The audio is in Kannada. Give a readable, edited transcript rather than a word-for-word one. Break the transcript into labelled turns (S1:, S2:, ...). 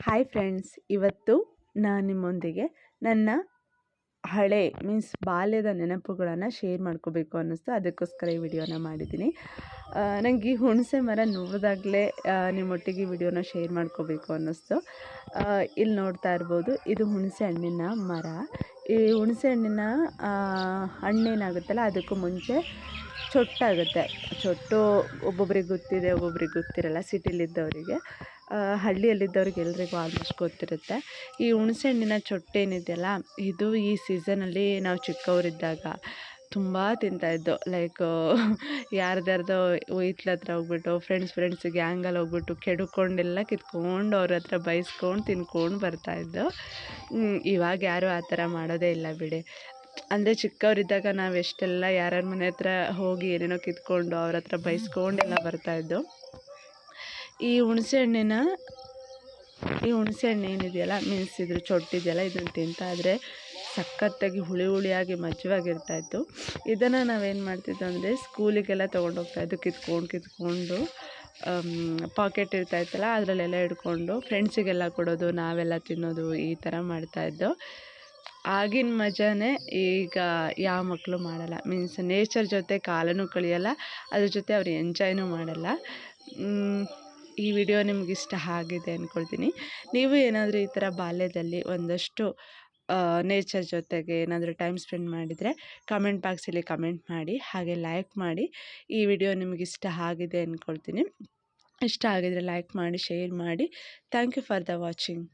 S1: ಹಾಯ್ ಫ್ರೆಂಡ್ಸ್, ಇವತ್ತು ನಾನು ನಿಮ್ಮೊಂದಿಗೆ ನನ್ನ ಹಳೆ ಮೀನ್ಸ್ ಬಾಲ್ಯದ ನೆನಪುಗಳನ್ನು ಶೇರ್ ಮಾಡ್ಕೋಬೇಕು ಅನ್ನಿಸ್ತು. ಅದಕ್ಕೋಸ್ಕರ ಈ ವಿಡಿಯೋನ ಮಾಡಿದ್ದೀನಿ. ನನಗೆ ಈ ಹುಣಸೆ ಮರ ನೋಡಿದಾಗಲೇ ನಿಮ್ಮೊಟ್ಟಿಗೆ ಈ ವಿಡಿಯೋನ ಶೇರ್ ಮಾಡ್ಕೋಬೇಕು ಅನ್ನಿಸ್ತು. ಇಲ್ಲಿ ನೋಡ್ತಾ ಇರ್ಬೋದು, ಇದು ಹುಣಸೆ ಹಣ್ಣಿನ ಮರ. ಈ ಹುಣಸೆ ಹಣ್ಣಿನ ಹಣ್ಣೇನಾಗುತ್ತಲ್ಲ, ಅದಕ್ಕೂ ಮುಂಚೆ ಚೊಟ್ಟಾಗುತ್ತೆ. ಚೊಟ್ಟು ಒಬ್ಬೊಬ್ರಿಗೆ ಗೊತ್ತಿದೆ, ಒಬ್ಬೊಬ್ರಿಗೆ ಗೊತ್ತಿರಲ್ಲ. ಸಿಟಿಲಿದ್ದವರಿಗೆ, ಹಳ್ಳಿಯಲ್ಲಿದ್ದವ್ರಿಗೆ ಎಲ್ರಿಗೂ ಆಲ್ಮೋಸ್ಟ್ ಗೊತ್ತಿರುತ್ತೆ. ಈ ಹುಣಸೆ ಹಣ್ಣಿನ ಚೊಟ್ಟೇನಿದೆಯಲ್ಲ, ಇದು ಈ ಸೀಸನಲ್ಲಿ ನಾವು ಚಿಕ್ಕವರಿದ್ದಾಗ ತುಂಬ ತಿಂತಾಯಿದ್ದೋ. ಲೈಕ್ ಯಾರ್ದಾರ್ದೋ ಹಿತ್ಲ ಹತ್ರ ಹೋಗ್ಬಿಟ್ಟು ಫ್ರೆಂಡ್ಸ್ ಗ್ಯಾಂಗಲ್ಲಿ ಹೋಗ್ಬಿಟ್ಟು ಕೆಡ್ಕೊಂಡೆಲ್ಲ ಕಿತ್ಕೊಂಡು ಅವ್ರ ಹತ್ರ ಬೈಸ್ಕೊಂಡು ತಿನ್ಕೊಂಡು ಬರ್ತಾಯಿದ್ದೋ. ಇವಾಗ ಯಾರೂ ಆ ಥರ ಮಾಡೋದೇ ಇಲ್ಲ ಬಿಡಿ. ಅಂದರೆ ಚಿಕ್ಕವರಿದ್ದಾಗ ನಾವು ಎಷ್ಟೆಲ್ಲ ಯಾರ್ಯಾರ ಮನೆ ಹತ್ರ ಹೋಗಿ ಏನೇನೋ ಕಿತ್ಕೊಂಡು ಅವ್ರ ಹತ್ರ ಬೈಸ್ಕೊಂಡೆಲ್ಲ ಬರ್ತಾಯಿದ್ದೋ. ಈ ಹುಣಸೆ ಹಣ್ಣು ಏನಿದೆಯಲ್ಲ, ಮೀನ್ಸ್ ಇದ್ರ ಚೊಟ್ಟಿದೆಯಲ್ಲ, ಇದನ್ನು ತಿಂತಾ ಇದ್ರೆ ಸಖತ್ತಾಗಿ ಹುಳಿಯಾಗಿ ಮಜವಾಗಿರ್ತಾಯಿತ್ತು. ಇದನ್ನು ನಾವೇನು ಮಾಡ್ತಿದ್ದೋ ಅಂದರೆ ಸ್ಕೂಲಿಗೆಲ್ಲ ತೊಗೊಂಡೋಗ್ತಾಯಿದ್ದು. ಕಿತ್ಕೊಂಡು ಪಾಕೆಟ್ ಇರ್ತಾಯಿತ್ತಲ್ಲ, ಅದರಲ್ಲೆಲ್ಲ ಹಿಡ್ಕೊಂಡು ಫ್ರೆಂಡ್ಸಿಗೆಲ್ಲ ಕೊಡೋದು, ನಾವೆಲ್ಲ ತಿನ್ನೋದು, ಈ ಥರ ಮಾಡ್ತಾಯಿದ್ದೋ. ಆಗಿನ ಮಜಾನೇ ಈಗ ಯಾವ ಮಕ್ಕಳು ಮಾಡಲ್ಲ. ಮೀನ್ಸ್ ನೇಚರ್ ಜೊತೆ ಕಾಲನೂ ಕಳೆಯಲ್ಲ, ಅದ್ರ ಜೊತೆ ಅವ್ರು ಎಂಜಾಯ್ನೂ ಮಾಡಲ್ಲ. ಈ ವಿಡಿಯೋ ನಿಮ್ಗೆ ಇಷ್ಟ ಆಗಿದೆ ಅಂದ್ಕೊಳ್ತೀನಿ. ನೀವು ಏನಾದರೂ ಈ ಥರ ಬಾಲ್ಯದಲ್ಲಿ ಒಂದಷ್ಟು ನೇಚರ್ ಜೊತೆಗೆ ಏನಾದರೂ ಟೈಮ್ ಸ್ಪೆಂಡ್ ಮಾಡಿದರೆ ಕಮೆಂಟ್ ಬಾಕ್ಸಲ್ಲಿ ಕಮೆಂಟ್ ಮಾಡಿ, ಹಾಗೆ ಲೈಕ್ ಮಾಡಿ. ಈ ವಿಡಿಯೋ ನಿಮ್ಗೆ ಇಷ್ಟ ಆಗಿದೆ ಅಂದ್ಕೊಳ್ತೀನಿ. ಇಷ್ಟ ಆಗಿದರೆ ಲೈಕ್ ಮಾಡಿ, ಶೇರ್ ಮಾಡಿ. Thank you for the watching.